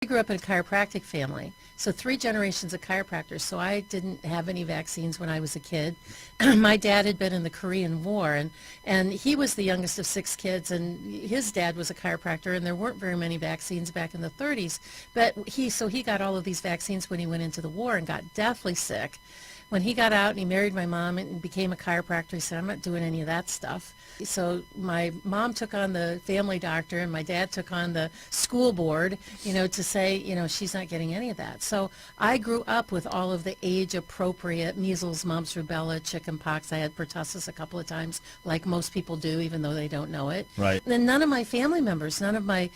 I grew up in a chiropractic family, so 3 generations of chiropractors, so I didn't have any vaccines when I was a kid. My dad had been in the Korean War, and he was the youngest of 6 kids, and his dad was a chiropractor, and there weren't very many vaccines back in the 30s, but he got all of these vaccines when he went into the war and got deathly sick. When he got out and he married my mom and became a chiropractor, he said, I'm not doing any of that stuff. So my mom took on the family doctor and my dad took on the school board, to say, she's not getting any of that. So I grew up with all of the age-appropriate measles, mumps, rubella, chicken pox. I had pertussis a couple of times, like most people do, even though they don't know it. Right. And then none of my family members, none of my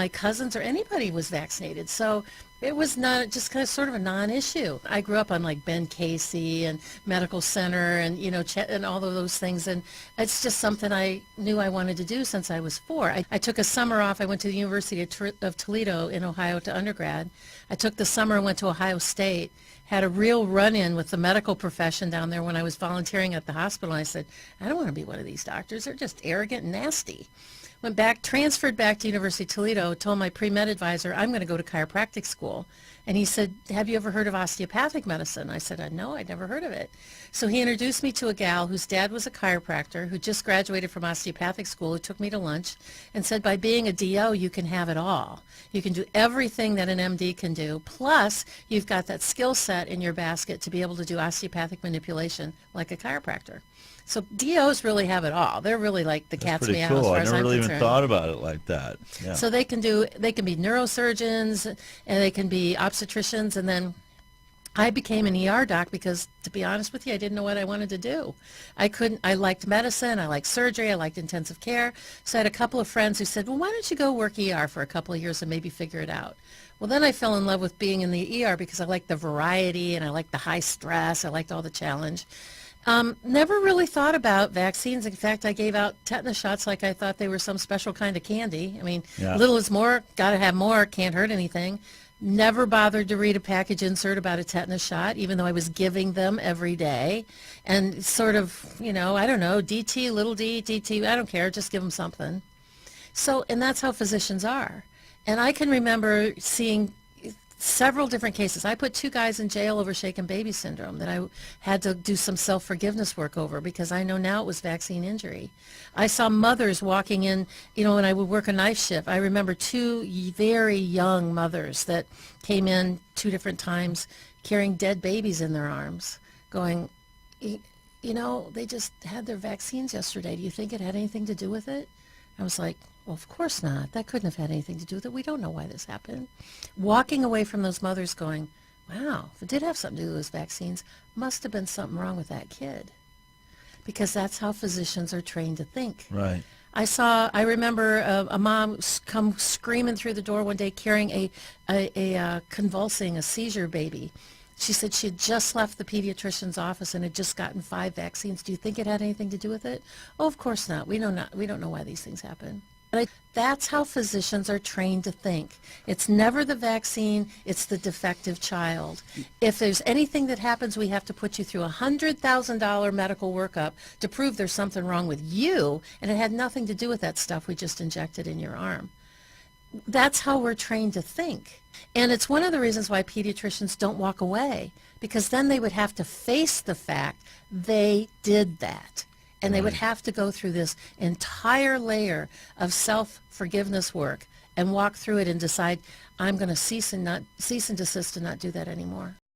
cousins or anybody was vaccinated. So it was not just kind of sort of a non-issue. I grew up on like Ben Casey and Medical Center and and all of those things, and it's just something I knew I wanted to do since I was 4. I took a summer off. I went to the University of Toledo in Ohio to undergrad. I took the summer and went to Ohio State. Had a real run-in with the medical profession down there when I was volunteering at the hospital. I said, I don't want to be one of these doctors. They're just arrogant and nasty. Went back, transferred back to University of Toledo, told my pre-med advisor, I'm going to go to chiropractic school. And he said, have you ever heard of osteopathic medicine? I said, no, I'd never heard of it. So he introduced me to a gal whose dad was a chiropractor who just graduated from osteopathic school, who took me to lunch and said, by being a DO, you can have it all. You can do everything that an MD can do, plus you've got that skill set in your basket to be able to do osteopathic manipulation like a chiropractor. So DOs really have it all. They're really like the cat's meow as far as I'm concerned. I never really even thought about it like that. Yeah. So they can be neurosurgeons and they can be obstetricians, and then I became an ER doc because, to be honest with you, I didn't know what I wanted to do. I liked medicine, I liked surgery, I liked intensive care. So I had a couple of friends who said, well, why don't you go work ER for a couple of years and maybe figure it out? Well, then I fell in love with being in the ER because I liked the variety and I liked the high stress. I liked all the challenge. Never really thought about vaccines. In fact, I gave out tetanus shots like I thought they were some special kind of candy. I mean, little is more, got to have more, can't hurt anything. Never bothered to read a package insert about a tetanus shot, even though I was giving them every day. And sort of, I don't know, DT, little d, DT, I don't care, just give them something. So, and that's how physicians are. And I can remember seeing several different cases. I put 2 guys in jail over shaken baby syndrome that I had to do some self-forgiveness work over because I know now it was vaccine injury. I saw mothers walking in, when I would work a night shift. I remember 2 very young mothers that came in 2 different times carrying dead babies in their arms going, they just had their vaccines yesterday. Do you think it had anything to do with it? I was like, well, of course not. That couldn't have had anything to do with it. We don't know why this happened. Walking away from those mothers going, wow, if it did have something to do with those vaccines, must have been something wrong with that kid. Because that's how physicians are trained to think. Right. I remember a mom come screaming through the door one day carrying a convulsing, a seizure baby. She said she had just left the pediatrician's office and had just gotten 5 vaccines. Do you think it had anything to do with it? Oh, of course not. We don't know why these things happen. That's how physicians are trained to think. It's never the vaccine, it's the defective child. If there's anything that happens, we have to put you through a $100,000 medical workup to prove there's something wrong with you, and it had nothing to do with that stuff we just injected in your arm. That's how we're trained to think. And it's one of the reasons why pediatricians don't walk away, because then they would have to face the fact they did that. And they would have to go through this entire layer of self-forgiveness work and walk through it and decide, I'm going to cease and desist and not do that anymore.